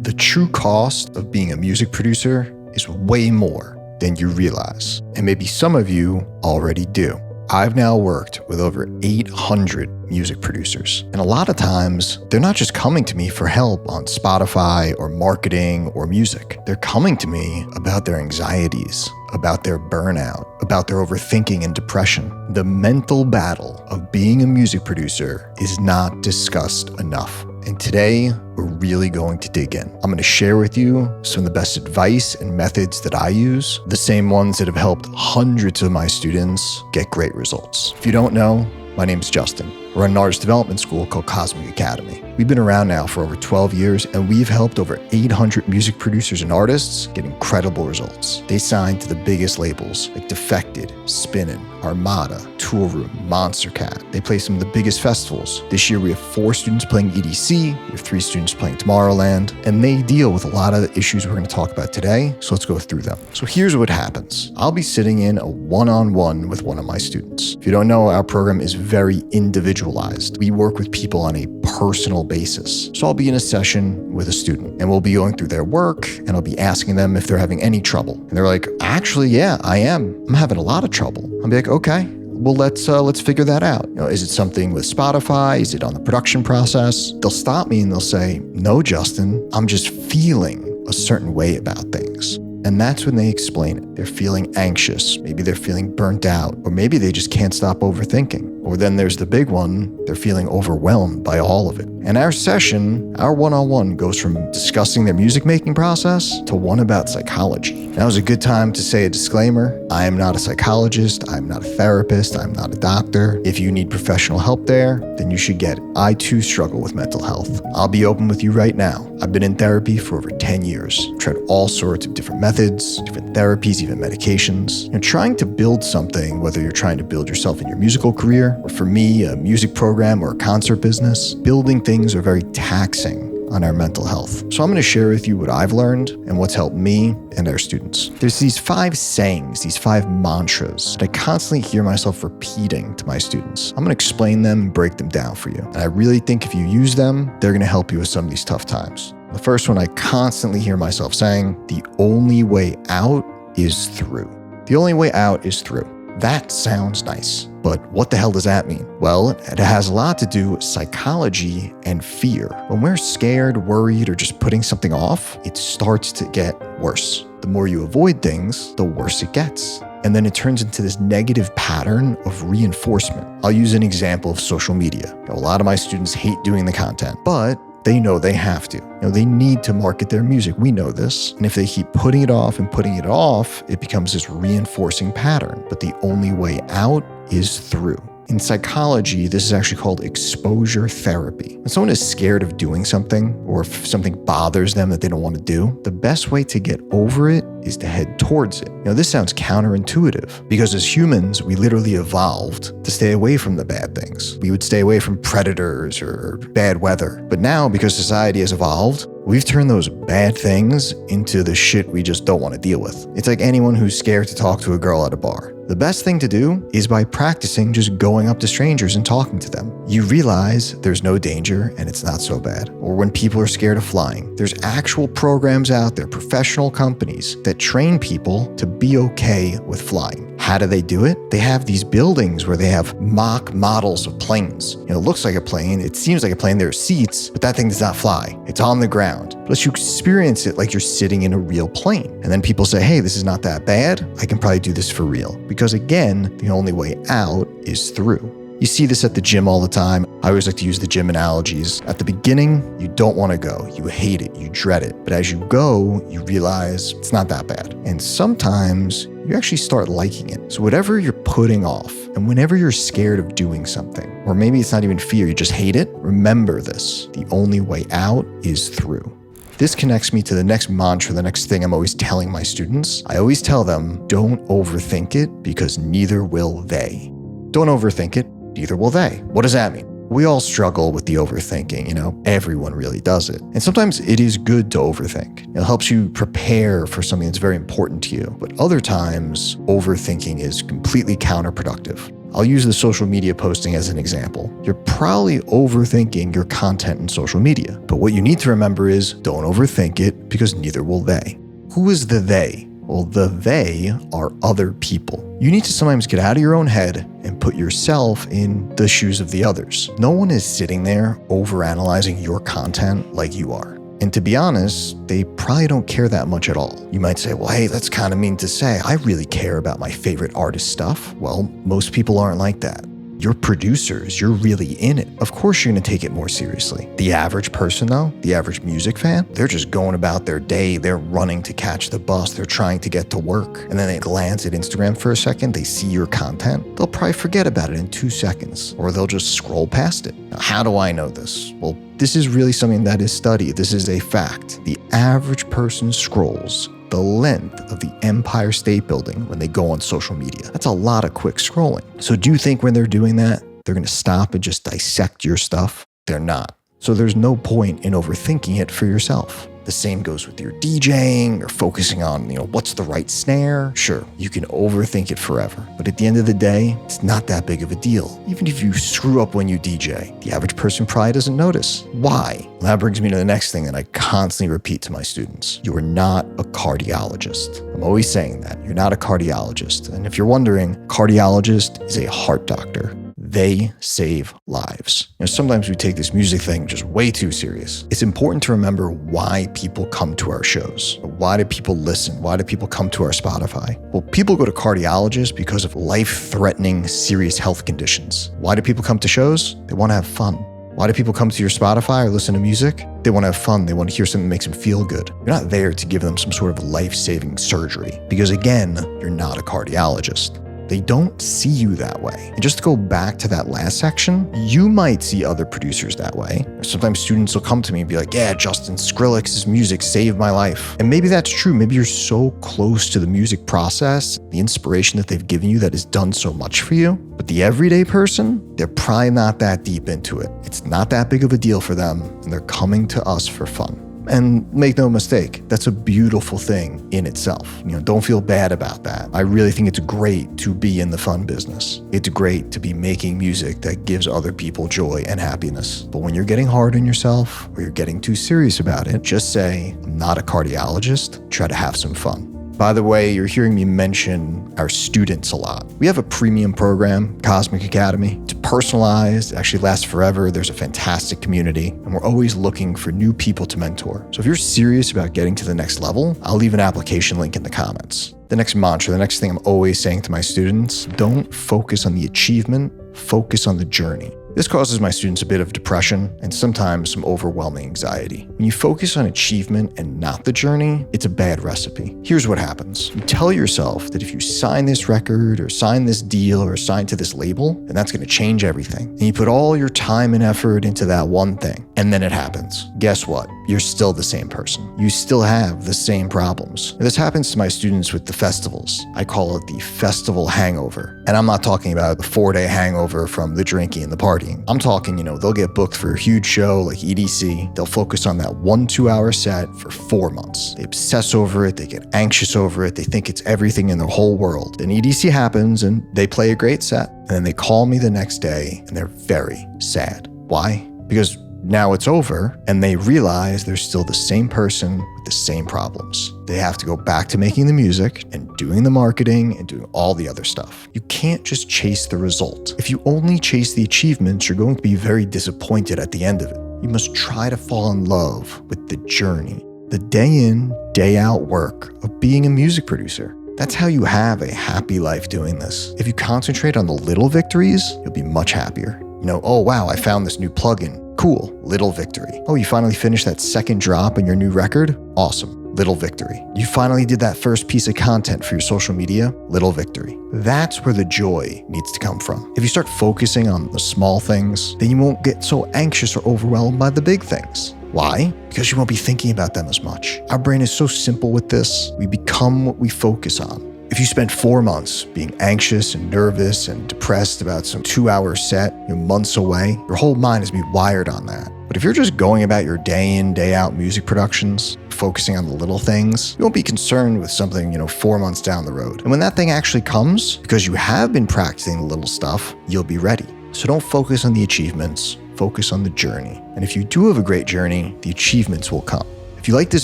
The true cost of being a music producer is way more than you realize, and maybe some of you already do. I've now worked with over 800 music producers, and a lot of times they're not just coming to me for help on Spotify or marketing or music. They're coming to me about their anxieties, about their burnout, about their overthinking and depression. The mental battle of being a music producer is not discussed enough. And today, we're really going to dig in. I'm going to share with you some of the best advice and methods that I use, the same ones that have helped hundreds of my students get great results. If you don't know, my name is Justin. I run an artist development school called Cosmic Academy. We've been around now for over 12 years, and we've helped over 800 music producers and artists get incredible results. They sign to the biggest labels like Defected, Spinnin, Armada, Toolroom, Monstercat. They play some of the biggest festivals. This year we have 4 students playing EDC, we have 3 students playing Tomorrowland, and they deal with a lot of the issues we're going to talk about today, so let's go through them. So here's what happens. I'll be sitting in a one-on-one with one of my students. If you don't know, our program is very individualized. We work with people on a personal basis. So I'll be in a session with a student, and we'll be going through their work, and I'll be asking them if they're having any trouble. And they're like, actually, yeah, I am. I'm having a lot of trouble. I'll be like, okay, well, let's figure that out. Is it something with Spotify? Is it on the production process? They'll stop me and they'll say, no, Justin, I'm just feeling a certain way about things. And that's when they explain it. They're feeling anxious. Maybe they're feeling burnt out, or maybe they just can't stop overthinking. Or then there's the big one, they're feeling overwhelmed by all of it. And our session, our one-on-one goes from discussing their music making process to one about psychology. Now is a good time to say a disclaimer. I am not a psychologist. I'm not a therapist. I'm not a doctor. If you need professional help there, then you should get it. I too struggle with mental health. I'll be open with you right now. I've been in therapy for over 10 years. Tried all sorts of different methods, different therapies, even medications. Trying to build something, whether you're trying to build yourself in your musical career, or for me, a music program or a concert business, building things are very taxing on our mental health. So I'm going to share with you what I've learned and what's helped me and our students. There's these 5 sayings, these 5 mantras that I constantly hear myself repeating to my students. I'm going to explain them and break them down for you. And I really think if you use them, they're going to help you with some of these tough times. The first one I constantly hear myself saying, the only way out is through. The only way out is through. That sounds nice, but what the hell does that mean? Well, it has a lot to do with psychology and fear. When we're scared, worried, or just putting something off, it starts to get worse. The more you avoid things, the worse it gets. And then it turns into this negative pattern of reinforcement. I'll use an example of social media. A lot of my students hate doing the content, but they know they have to. They need to market their music. We know this. And if they keep putting it off and putting it off, it becomes this reinforcing pattern. But the only way out is through. In psychology, this is actually called exposure therapy. When someone is scared of doing something, or if something bothers them that they don't want to do, the best way to get over it is to head towards it. This sounds counterintuitive because as humans, we literally evolved to stay away from the bad things. We would stay away from predators or bad weather. But now, because society has evolved, we've turned those bad things into the shit we just don't want to deal with. It's like anyone who's scared to talk to a girl at a bar. The best thing to do is by practicing just going up to strangers and talking to them. You realize there's no danger and it's not so bad. Or when people are scared of flying, there's actual programs out there, professional companies that train people to be okay with flying. How do they do it? They have these buildings where they have mock models of planes. It looks like a plane, it seems like a plane, there are seats, but that thing does not fly. It's on the ground. Plus you experience it like you're sitting in a real plane. And then people say, hey, this is not that bad. I can probably do this for real. Because again, the only way out is through. You see this at the gym all the time. I always like to use the gym analogies. At the beginning, you don't want to go. You hate it. You dread it. But as you go, you realize it's not that bad. And sometimes you actually start liking it. So whatever you're putting off, and whenever you're scared of doing something, or maybe it's not even fear, you just hate it, remember this. The only way out is through. This connects me to the next mantra, the next thing I'm always telling my students. I always tell them, don't overthink it because neither will they. Don't overthink it. Neither will they. What does that mean? We all struggle with the overthinking, everyone really does it. And sometimes it is good to overthink. It helps you prepare for something that's very important to you. But other times, overthinking is completely counterproductive. I'll use the social media posting as an example. You're probably overthinking your content in social media. But what you need to remember is don't overthink it because neither will they. Who is the they? Well, the they are other people. You need to sometimes get out of your own head and put yourself in the shoes of the others. No one is sitting there overanalyzing your content like you are. And to be honest, they probably don't care that much at all. You might say, well, hey, that's kind of mean to say. I really care about my favorite artist stuff. Well, most people aren't like that. You're producers, you're really in it. Of course you're gonna take it more seriously. The average person though, the average music fan, they're just going about their day, they're running to catch the bus, they're trying to get to work, and then they glance at Instagram for a second, they see your content, they'll probably forget about it in 2 seconds, or they'll just scroll past it. Now, how do I know this? Well, this is really something that is studied. This is a fact. The average person scrolls the length of the Empire State Building when they go on social media. That's a lot of quick scrolling. So do you think when they're doing that, they're gonna stop and just dissect your stuff? They're not. So there's no point in overthinking it for yourself. The same goes with your DJing or focusing on, what's the right snare. Sure, you can overthink it forever. But at the end of the day, it's not that big of a deal. Even if you screw up when you DJ, the average person probably doesn't notice. Why? Well, that brings me to the next thing that I constantly repeat to my students. You are not a cardiologist. I'm always saying that. You're not a cardiologist. And if you're wondering, cardiologist is a heart doctor. They save lives. Sometimes we take this music thing just way too serious. It's important to remember why people come to our shows. Why do people listen? Why do people come to our Spotify? Well, people go to cardiologists because of life-threatening serious health conditions. Why do people come to shows? They want to have fun. Why do people come to your Spotify or listen to music? They want to have fun. They want to hear something that makes them feel good. You're not there to give them some sort of life-saving surgery because, again, you're not a cardiologist. They don't see you that way. And just to go back to that last section, you might see other producers that way. Sometimes students will come to me and be like, yeah, Justin, Skrillex's music saved my life. And maybe that's true. Maybe you're so close to the music process, the inspiration that they've given you that has done so much for you. But the everyday person, they're probably not that deep into it. It's not that big of a deal for them, and they're coming to us for fun. And make no mistake, that's a beautiful thing in itself. Don't feel bad about that. I really think it's great to be in the fun business. It's great to be making music that gives other people joy and happiness. But when you're getting hard on yourself or you're getting too serious about it, just say, I'm not a cardiologist, try to have some fun. By the way, you're hearing me mention our students a lot. We have a premium program, Cosmic Academy. It's personalized, it actually lasts forever. There's a fantastic community, and we're always looking for new people to mentor. So if you're serious about getting to the next level, I'll leave an application link in the comments. The next mantra, the next thing I'm always saying to my students, don't focus on the achievement, focus on the journey. This causes my students a bit of depression and sometimes some overwhelming anxiety. When you focus on achievement and not the journey, it's a bad recipe. Here's what happens. You tell yourself that if you sign this record or sign this deal or sign to this label, then that's going to change everything. And you put all your time and effort into that one thing, and then it happens. Guess what? You're still the same person. You still have the same problems. And this happens to my students with the festivals. I call it the festival hangover. And I'm not talking about the 4-day hangover from the drinking and the partying. I'm talking, they'll get booked for a huge show like EDC. They'll focus on that 1-2 hour set for 4 months. They obsess over it. They get anxious over it. They think it's everything in their whole world. Then EDC happens and they play a great set. And then they call me the next day and they're very sad. Why? Because now it's over and they realize they're still the same person with the same problems. They have to go back to making the music and doing the marketing and doing all the other stuff. You can't just chase the result. If you only chase the achievements, you're going to be very disappointed at the end of it. You must try to fall in love with the journey, the day in, day out work of being a music producer. That's how you have a happy life doing this. If you concentrate on the little victories, you'll be much happier. Oh wow, I found this new plugin. Cool, little victory. Oh, you finally finished that second drop in your new record? Awesome, little victory. You finally did that first piece of content for your social media? Little victory. That's where the joy needs to come from. If you start focusing on the small things, then you won't get so anxious or overwhelmed by the big things. Why? Because you won't be thinking about them as much. Our brain is so simple with this. We become what we focus on. If you spend 4 months being anxious and nervous and depressed about some 2-hour set, you're months away, your whole mind is be wired on that. But if you're just going about your day in, day out music productions, focusing on the little things, you won't be concerned with something, 4 months down the road. And when that thing actually comes, because you have been practicing the little stuff, you'll be ready. So don't focus on the achievements, focus on the journey. And if you do have a great journey, the achievements will come. If you like this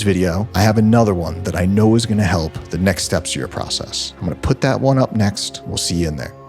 video, I have another one that I know is going to help the next steps of your process. I'm going to put that one up next. We'll see you in there.